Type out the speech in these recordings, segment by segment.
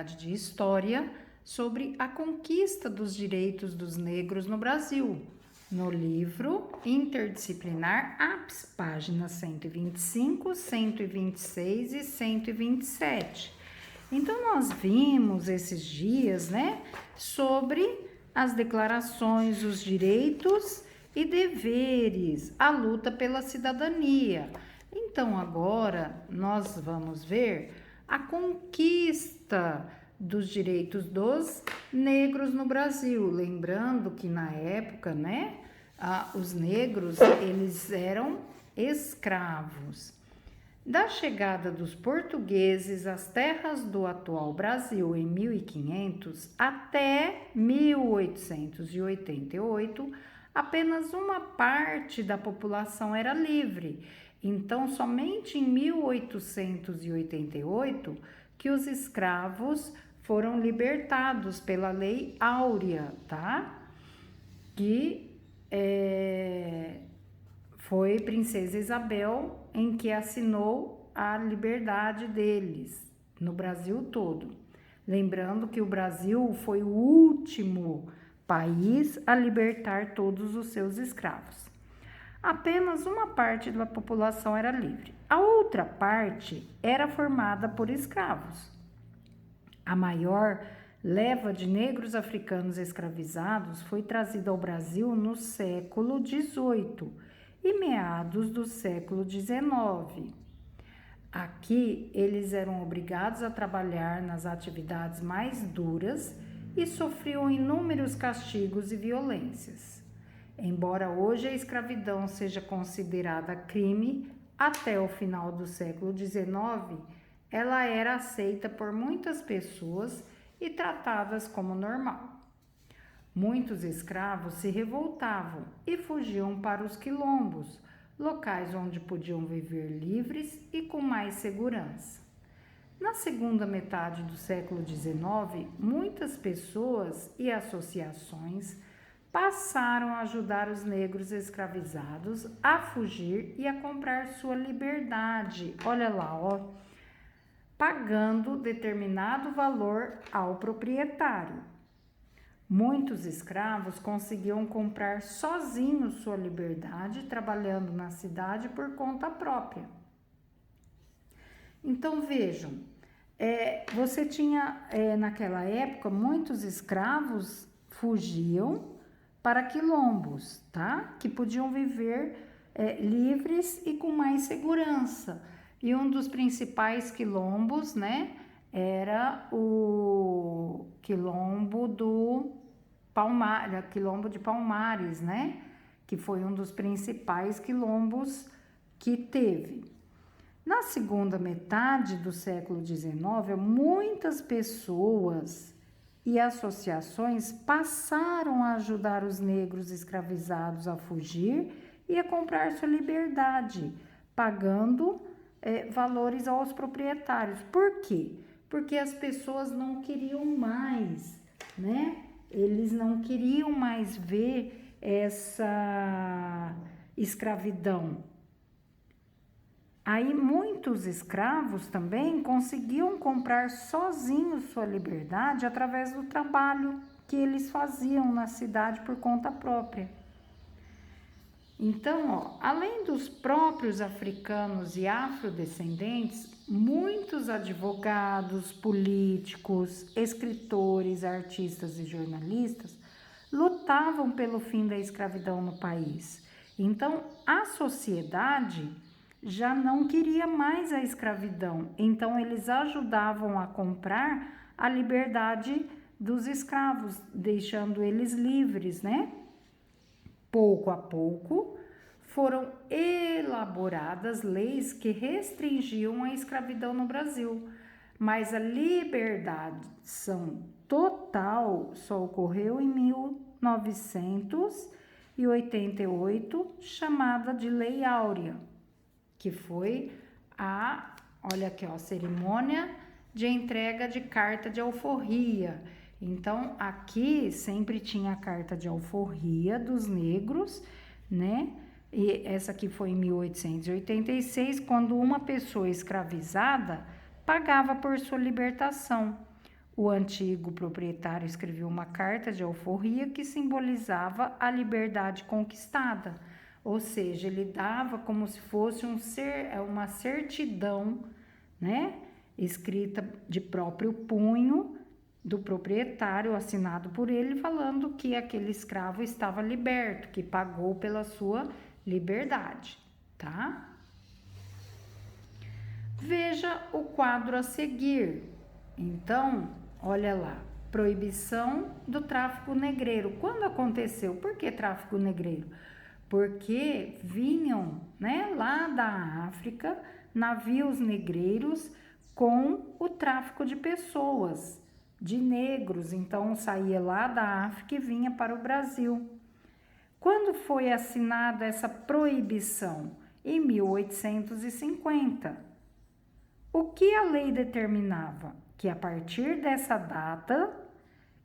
atividade de história sobre a conquista dos direitos dos negros no Brasil, no livro interdisciplinar APS, páginas 125, 126 e 127. Então, nós vimos esses dias, sobre as declarações, os direitos e deveres, a luta pela cidadania. Então, agora, nós vamos ver a conquista dos direitos dos negros no Brasil. Lembrando que na época, os negros, eles eram escravos. Da chegada dos portugueses às terras do atual Brasil em 1500 até 1888, apenas uma parte da população era livre. Então, somente em 1888 que os escravos foram libertados pela Lei Áurea, tá? Que foi Princesa Isabel em que assinou a liberdade deles no Brasil todo. Lembrando que o Brasil foi o último país a libertar todos os seus escravos. Apenas uma parte da população era livre. A outra parte era formada por escravos. A maior leva de negros africanos escravizados foi trazida ao Brasil no século XVIII e meados do século XIX. Aqui, eles eram obrigados a trabalhar nas atividades mais duras e sofriam inúmeros castigos e violências. Embora hoje a escravidão seja considerada crime, até o final do século XIX, ela era aceita por muitas pessoas e tratadas como normal. Muitos escravos se revoltavam e fugiam para os quilombos, locais onde podiam viver livres e com mais segurança. Na segunda metade do século XIX, muitas pessoas e associações passaram a ajudar os negros escravizados a fugir e a comprar sua liberdade. Olha lá, pagando determinado valor ao proprietário. Muitos escravos conseguiam comprar sozinhos sua liberdade, trabalhando na cidade por conta própria. Então, vejam, você tinha, naquela época, muitos escravos fugiam para quilombos, tá? Que podiam viver livres e com mais segurança. E um dos principais quilombos, era o quilombo quilombo de Palmares, que foi um dos principais quilombos que teve. Na segunda metade do século XIX, muitas pessoas e associações passaram a ajudar os negros escravizados a fugir e a comprar sua liberdade, pagando valores aos proprietários. Por quê? Porque as pessoas não queriam mais, Eles não queriam mais ver essa escravidão. Aí muitos escravos também conseguiam comprar sozinhos sua liberdade através do trabalho que eles faziam na cidade por conta própria. Então, além dos próprios africanos e afrodescendentes, muitos advogados, políticos, escritores, artistas e jornalistas lutavam pelo fim da escravidão no país. Então, a sociedade já não queria mais a escravidão, então eles ajudavam a comprar a liberdade dos escravos, deixando eles livres, Pouco a pouco, foram elaboradas leis que restringiam a escravidão no Brasil, mas a libertação total só ocorreu em 1988, chamada de Lei Áurea, que foi olha aqui, cerimônia de entrega de carta de alforria. Então, aqui sempre tinha a carta de alforria dos negros, E essa aqui foi em 1886, quando uma pessoa escravizada pagava por sua libertação. o antigo proprietário escreveu uma carta de alforria que simbolizava a liberdade conquistada, ou seja, ele dava como se fosse uma certidão, né, escrita de próprio punho do proprietário, assinado por ele, falando que aquele escravo estava liberto, que pagou pela sua liberdade, tá? Veja o quadro a seguir. Então, olha lá, proibição do tráfico negreiro. Quando aconteceu? Por que tráfico negreiro? Porque vinham, né, lá da África, navios negreiros com o tráfico de pessoas, de negros. Então, saía lá da África e vinha para o Brasil. Quando foi assinada essa proibição? Em 1850. O que a lei determinava? Que a partir dessa data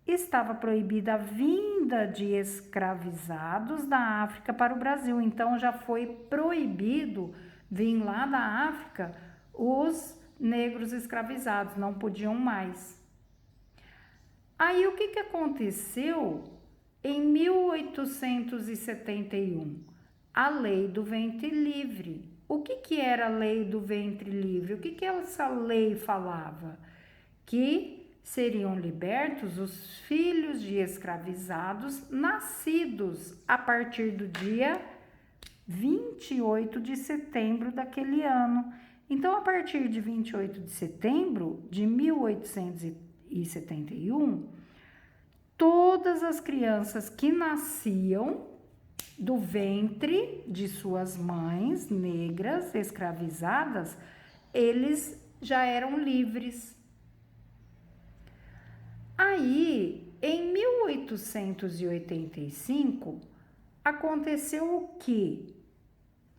estava proibida a vinda de escravizados da África para o Brasil. Então já foi proibido vir lá da África os negros escravizados, não podiam mais. Aí o que aconteceu em 1871? A lei do ventre livre. O que era a lei do ventre livre? O que essa lei falava? Que seriam libertos os filhos de escravizados nascidos a partir do dia 28 de setembro daquele ano. Então, a partir de 28 de setembro de 1871, todas as crianças que nasciam do ventre de suas mães negras escravizadas, eles já eram livres. Aí, em 1885, aconteceu o quê?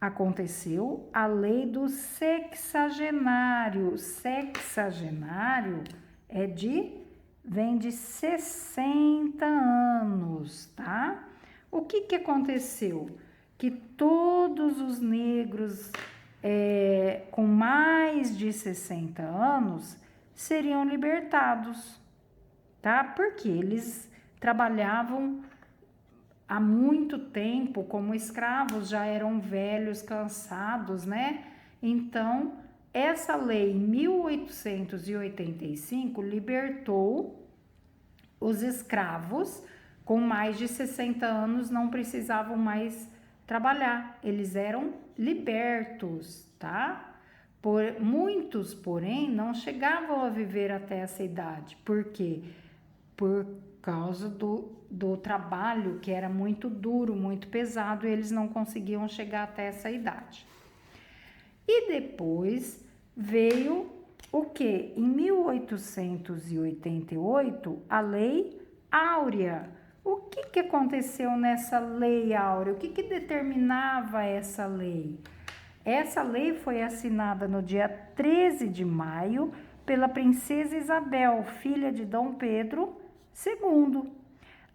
Aconteceu a lei do sexagenário. Sexagenário vem de 60 anos, tá? O que aconteceu? Que todos os negros com mais de 60 anos seriam libertados, tá? Porque eles trabalhavam há muito tempo como escravos, já eram velhos, cansados, né? Então, essa lei em 1885 libertou os escravos com mais de 60 anos, não precisavam mais trabalhar, eles eram libertos, tá? Muitos, porém, não chegavam a viver até essa idade. Por quê? Por causa do trabalho, que era muito duro, muito pesado, e eles não conseguiam chegar até essa idade. E depois veio o quê? Em 1888, a Lei Áurea. O que aconteceu nessa Lei Áurea? O que determinava essa lei? Essa lei foi assinada no dia 13 de maio pela princesa Isabel, filha de Dom Pedro II.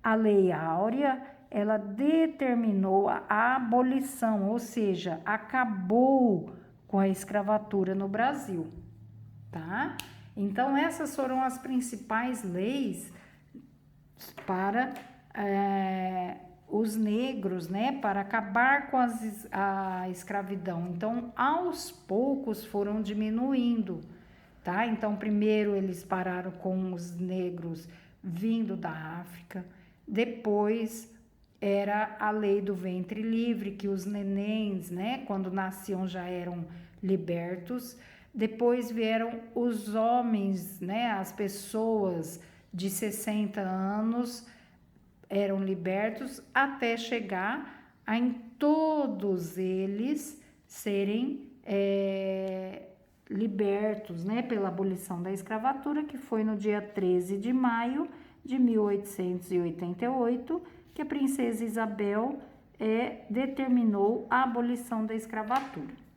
A Lei Áurea, ela determinou a abolição, ou seja, acabou com a escravatura no Brasil, tá? Então, essas foram as principais leis para os negros, né, para acabar com a escravidão. Então, aos poucos foram diminuindo, tá? Então, primeiro eles pararam com os negros vindo da África, depois era a lei do ventre livre, que os nenéns, né, quando nasciam já eram libertos. Depois vieram os homens, né, as pessoas de 60 anos eram libertos, até chegar em todos eles serem libertos, né, pela abolição da escravatura, que foi no dia 13 de maio de 1888, que a princesa Isabel determinou a abolição da escravatura.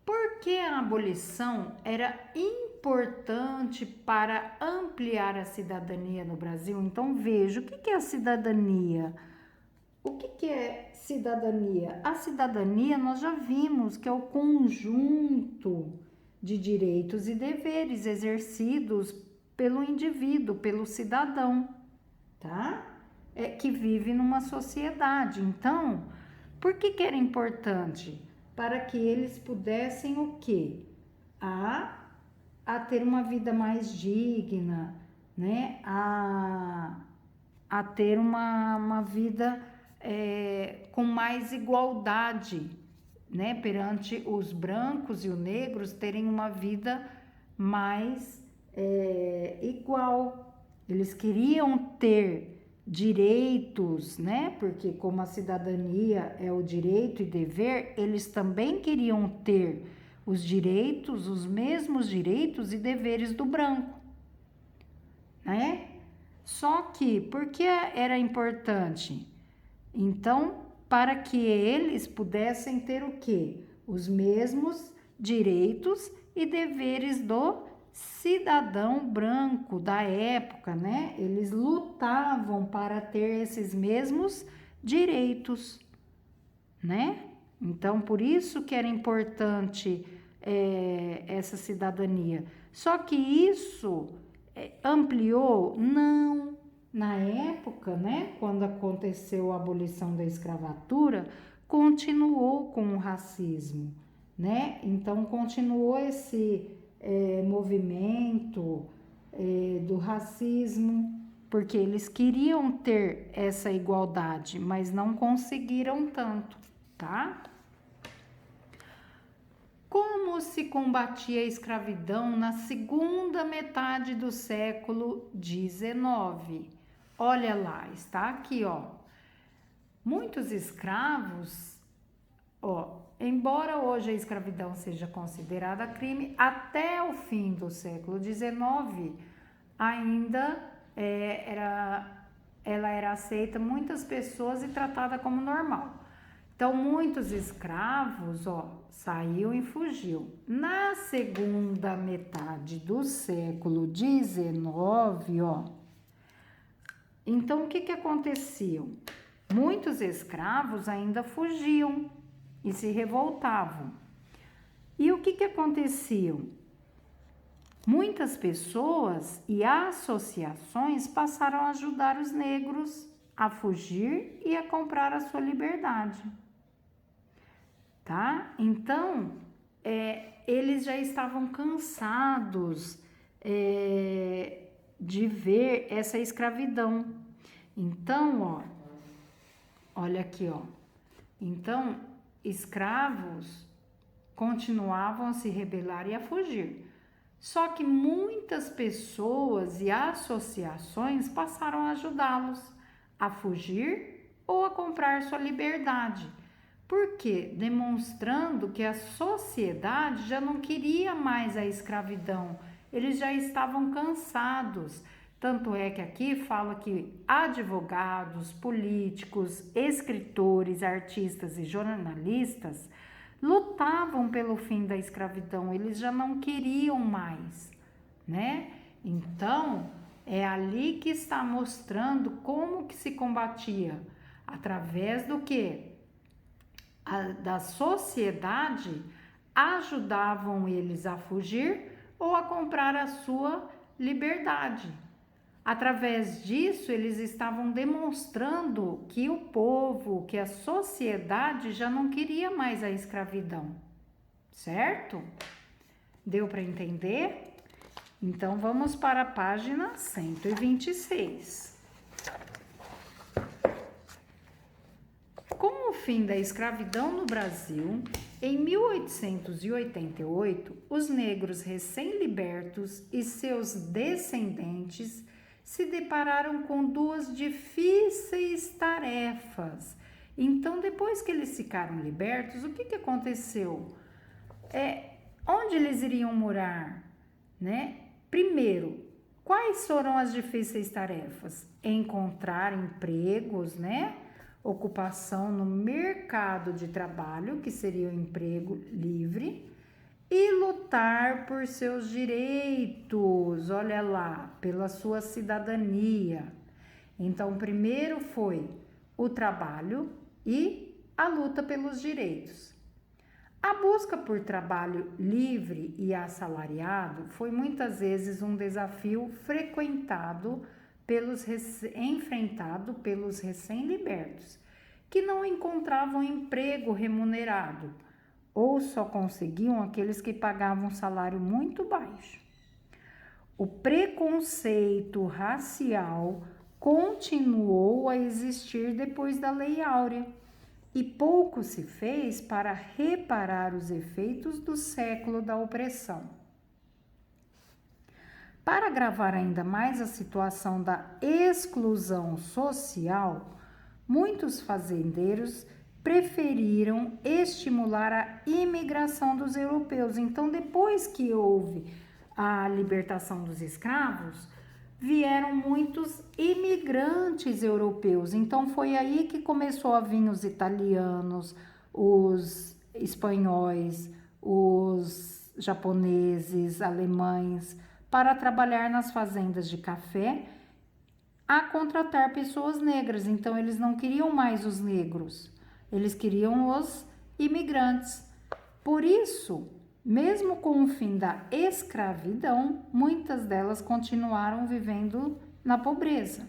Porque a abolição era importante para ampliar a cidadania no Brasil. Então, veja, o que é a cidadania? O que é cidadania? A cidadania, nós já vimos que é o conjunto de direitos e deveres exercidos pelo indivíduo, pelo cidadão, tá? Que vive numa sociedade. Então, por que era importante? Para que eles pudessem o quê? A ter uma vida mais digna, né? A ter uma vida com mais igualdade, né? Perante os brancos e os negros terem uma vida mais igual. Eles queriam ter direitos, né? Porque como a cidadania é o direito e dever, eles também queriam ter os direitos, os mesmos direitos e deveres do branco, né? Só que, por que era importante? Então, para que eles pudessem ter o quê? Os mesmos direitos e deveres do cidadão branco da época, né? Eles lutavam para ter esses mesmos direitos, né? Então, por isso que era importante essa cidadania. Só que isso ampliou? Não. Na época, né, quando aconteceu a abolição da escravatura, continuou com o racismo, né? Então, continuou esse movimento do racismo, porque eles queriam ter essa igualdade, mas não conseguiram tanto, tá? Como se combatia a escravidão na segunda metade do século XIX? Olha lá, está aqui, ó. Muitos escravos, ó, embora hoje a escravidão seja considerada crime, até o fim do século XIX ainda ela era aceita muitas pessoas e tratada como normal. Então, muitos escravos, ó, saíam e fugiam. Na segunda metade do século XIX, ó, então o que aconteceu? Muitos escravos ainda fugiam e se revoltavam. E o que acontecia? Muitas pessoas e associações passaram a ajudar os negros a fugir e a comprar a sua liberdade. Tá? Então, eles já estavam cansados de ver essa escravidão. Então, ó, olha aqui, ó. Então, escravos continuavam a se rebelar e a fugir. Só que muitas pessoas e associações passaram a ajudá-los a fugir ou a comprar sua liberdade. Por quê? Demonstrando que a sociedade já não queria mais a escravidão, eles já estavam cansados. Tanto é que aqui fala que advogados, políticos, escritores, artistas e jornalistas lutavam pelo fim da escravidão, eles já não queriam mais, né? Então, é ali que está mostrando como que se combatia, através do quê? Da sociedade, ajudavam eles a fugir ou a comprar a sua liberdade. Através disso, eles estavam demonstrando que o povo, que a sociedade já não queria mais a escravidão, certo? Deu para entender? Então, vamos para a página 126. Com o fim da escravidão no Brasil, em 1888, os negros recém-libertos e seus descendentes se depararam com duas difíceis tarefas. Então, depois que eles ficaram libertos, o que aconteceu? Onde eles iriam morar, né? Primeiro, quais foram as difíceis tarefas? Encontrar empregos, né? Ocupação no mercado de trabalho, que seria o emprego livre, e lutar por seus direitos, olha lá, pela sua cidadania. Então, primeiro foi o trabalho e a luta pelos direitos. A A busca por trabalho livre e assalariado foi muitas vezes um desafio enfrentado pelos recém-libertos, que não encontravam emprego remunerado ou só conseguiam aqueles que pagavam um salário muito baixo. O preconceito racial continuou a existir depois da Lei Áurea e pouco se fez para reparar os efeitos do século da opressão. Para agravar ainda mais a situação da exclusão social, muitos fazendeiros preferiram estimular a imigração dos europeus. Então, depois que houve a libertação dos escravos, vieram muitos imigrantes europeus. Então, foi aí que começou a vir os italianos, os espanhóis, os japoneses, alemães, para trabalhar nas fazendas de café, a contratar pessoas negras. Então, eles não queriam mais os negros, eles queriam os imigrantes. Por isso, mesmo com o fim da escravidão, muitas delas continuaram vivendo na pobreza.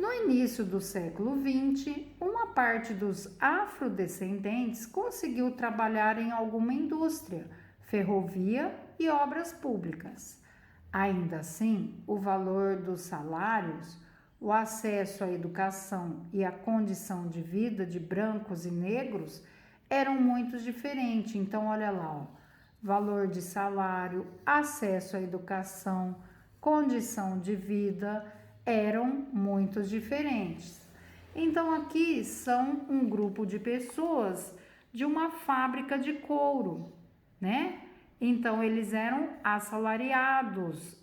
No início do século XX, uma parte dos afrodescendentes conseguiu trabalhar em alguma indústria, ferrovia e obras públicas. Ainda assim, o valor dos salários, o acesso à educação e a condição de vida de brancos e negros eram muito diferentes. Então, olha lá, ó, valor de salário, acesso à educação, condição de vida eram muito diferentes. Então, aqui são um grupo de pessoas de uma fábrica de couro, né? Então, eles eram assalariados.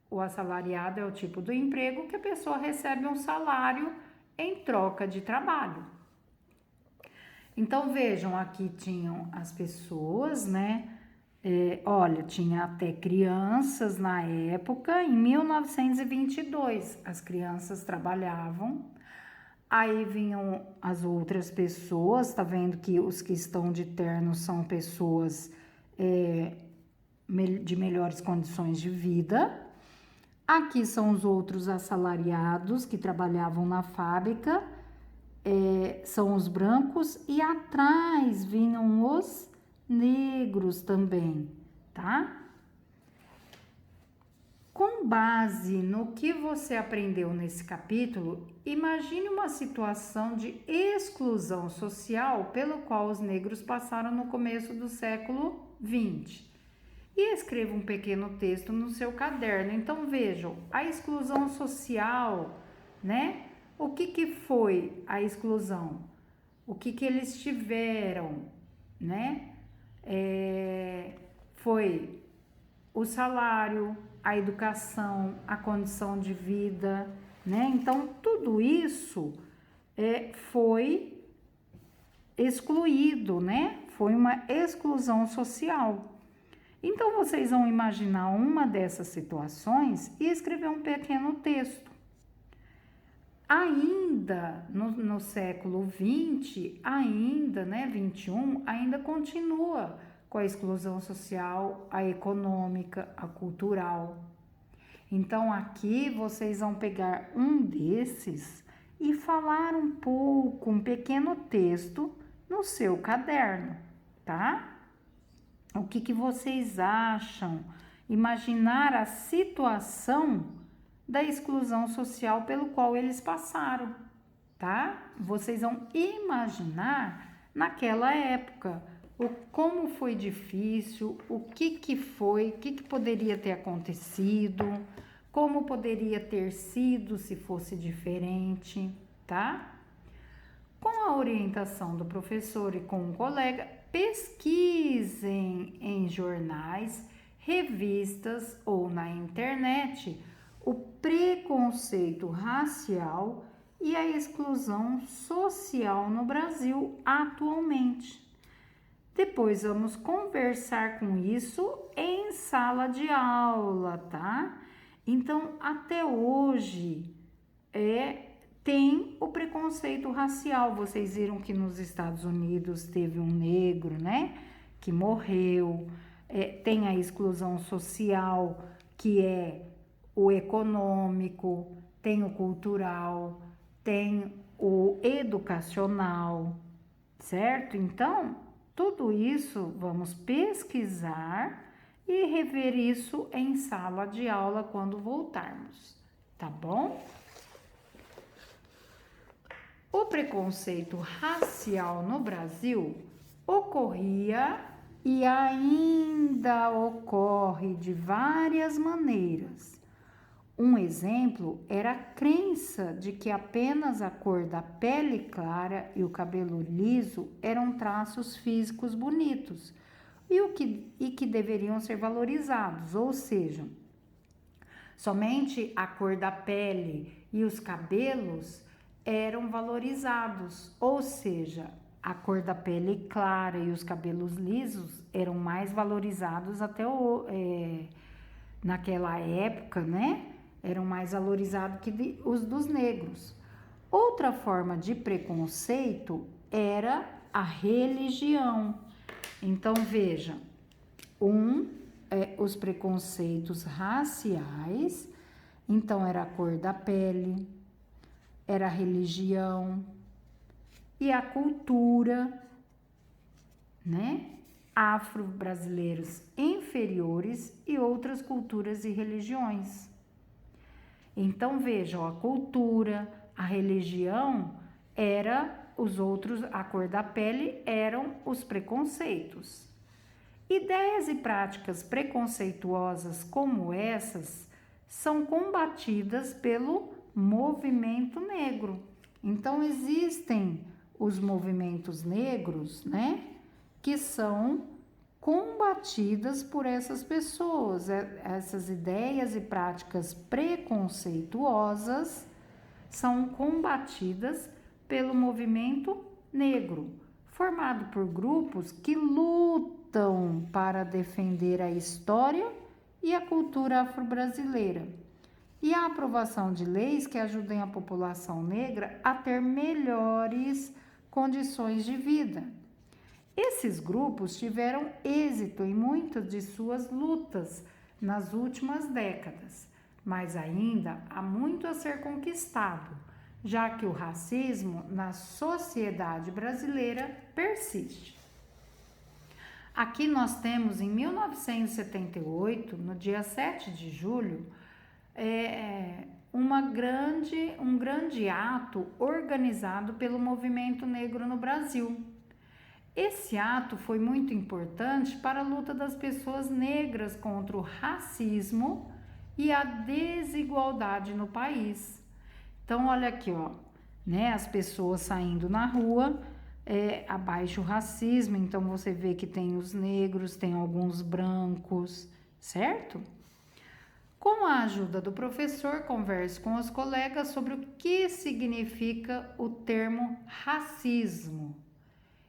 O assalariado é o tipo do emprego que a pessoa recebe um salário em troca de trabalho. Então, vejam, aqui tinham as pessoas, né? Olha, tinha até crianças na época, em 1922, as crianças trabalhavam. Aí vinham as outras pessoas, tá vendo que os que estão de terno são pessoas de melhores condições de vida. Aqui são os outros assalariados que trabalhavam na fábrica, são os brancos, e atrás vinham os negros também, tá? Com base no que você aprendeu nesse capítulo, imagine uma situação de exclusão social pelo qual os negros passaram no começo do século XX. E escreva um pequeno texto no seu caderno. Então, vejam, a exclusão social, né? O que foi a exclusão? O que eles tiveram, né? Foi o salário, a educação, a condição de vida, né? Então, tudo isso foi excluído, né? Foi uma exclusão social. Então, vocês vão imaginar uma dessas situações e escrever um pequeno texto. Ainda no século XX, ainda, né, 21, ainda continua com a exclusão social, a econômica, a cultural. Então, aqui vocês vão pegar um desses e falar um pouco, um pequeno texto no seu caderno, tá? O que vocês acham? Imaginar a situação da exclusão social pelo qual eles passaram, tá? Vocês vão imaginar naquela época como foi difícil, o que foi, o que poderia ter acontecido, como poderia ter sido se fosse diferente, tá? Com a orientação do professor e com um colega, pesquisem em jornais, revistas ou na internet o preconceito racial e a exclusão social no Brasil atualmente. Depois vamos conversar com isso em sala de aula, tá? Então, até hoje tem o preconceito racial. Vocês viram que nos Estados Unidos teve um negro, né, que morreu. Tem a exclusão social, que é o econômico, tem o cultural, tem o educacional, certo? Então, tudo isso vamos pesquisar e rever isso em sala de aula quando voltarmos, tá bom? O preconceito racial no Brasil ocorria e ainda ocorre de várias maneiras. Um exemplo era a crença de que apenas a cor da pele clara e o cabelo liso eram traços físicos bonitos e que deveriam ser valorizados, ou seja, somente a cor da pele e os cabelos eram valorizados, ou seja, a cor da pele clara e os cabelos lisos eram mais valorizados naquela época, né? Eram mais valorizados que os dos negros. Outra forma de preconceito era a religião. Então, veja, os preconceitos raciais, então era a cor da pele, era a religião e a cultura, né? Afro-brasileiros inferiores e outras culturas e religiões. Então vejam, a cultura, a religião a cor da pele eram os preconceitos. Ideias e práticas preconceituosas como essas são combatidas pelo movimento negro. Então existem os movimentos negros, né, que são combatidas por essas pessoas. Essas ideias e práticas preconceituosas são combatidas pelo movimento negro, formado por grupos que lutam para defender a história e a cultura afro-brasileira, e a aprovação de leis que ajudem a população negra a ter melhores condições de vida. Esses grupos tiveram êxito em muitas de suas lutas nas últimas décadas, mas ainda há muito a ser conquistado, já que o racismo na sociedade brasileira persiste. Aqui nós temos em 1978, no dia 7 de julho, um grande ato organizado pelo movimento negro no Brasil. Esse ato foi muito importante para a luta das pessoas negras contra o racismo e a desigualdade no país. Então, olha aqui, ó, né? As pessoas saindo na rua, abaixo o racismo. Então, você vê que tem os negros, tem alguns brancos, certo? Com a ajuda do professor, converse com os colegas sobre o que significa o termo racismo.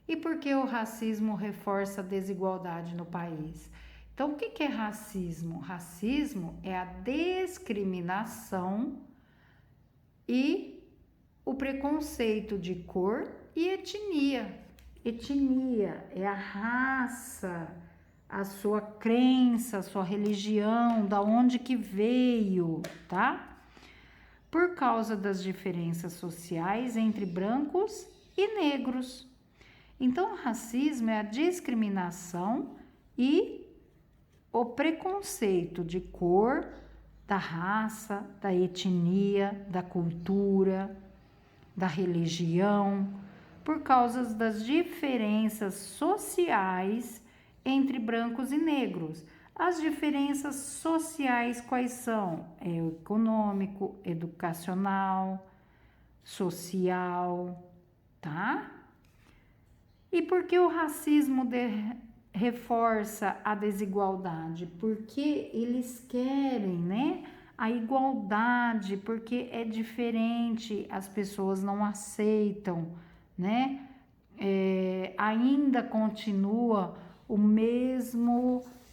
E por que o racismo reforça a desigualdade no país? Então, o que é racismo? Racismo é a discriminação e o preconceito de cor e etnia. Etnia é a raça, a sua crença, a sua religião, da onde que veio, tá? Por causa das diferenças sociais entre brancos e negros. Então, o racismo é a discriminação e o preconceito de cor, da raça, da etnia, da cultura, da religião, por causa das diferenças sociais entre brancos e negros. As diferenças sociais quais são? O econômico, educacional, social, tá? E por que o racismo reforça a desigualdade? Porque eles querem, né, a igualdade, porque é diferente, as pessoas não aceitam, né? Ainda continua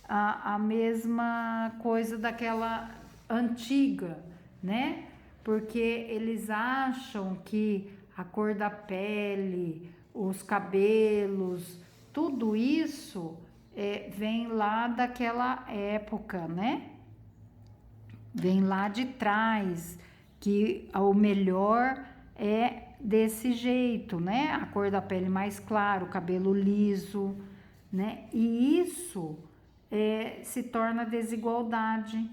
a mesma coisa daquela antiga, né? porque eles acham que a cor da pele, os cabelos, tudo isso vem lá daquela época, né? Vem lá de trás, que o melhor é desse jeito, né? A cor da pele mais clara, o cabelo liso, né? E isso se torna desigualdade.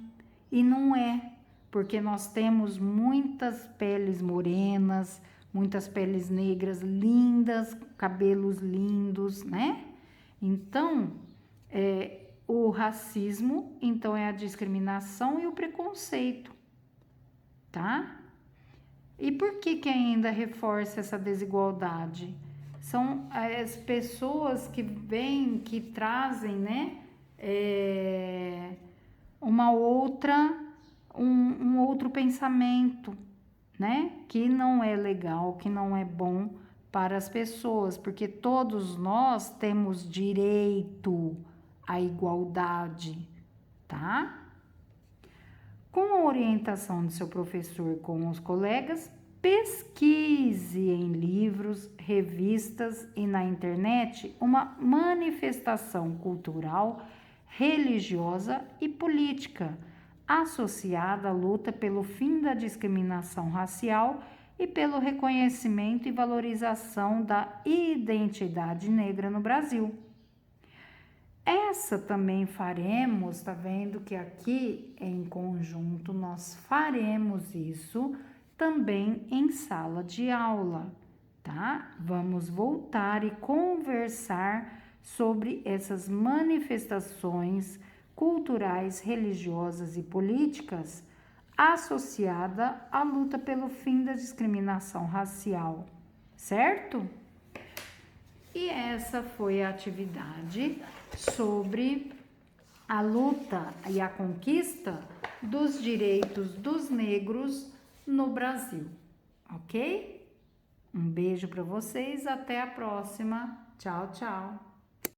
E não é, porque nós temos muitas peles morenas, muitas peles negras lindas, cabelos lindos, né? Então, o racismo, então, é a discriminação e o preconceito, tá? E por que ainda reforça essa desigualdade? São as pessoas que vêm, que trazem, né, uma outra, um outro pensamento, né, que não é legal, que não é bom para as pessoas, porque todos nós temos direito à igualdade, tá? Com a orientação de seu professor com os colegas, pesquise em livros, revistas e na internet uma manifestação cultural, religiosa e política associada à luta pelo fim da discriminação racial e pelo reconhecimento e valorização da identidade negra no Brasil. Essa também faremos, tá vendo que aqui em conjunto nós faremos isso também em sala de aula, tá? Vamos voltar e conversar sobre essas manifestações culturais, religiosas e políticas associada à luta pelo fim da discriminação racial, certo? E essa foi a atividade sobre a luta e a conquista dos direitos dos negros no Brasil, ok? Um beijo para vocês, até a próxima. Tchau, tchau.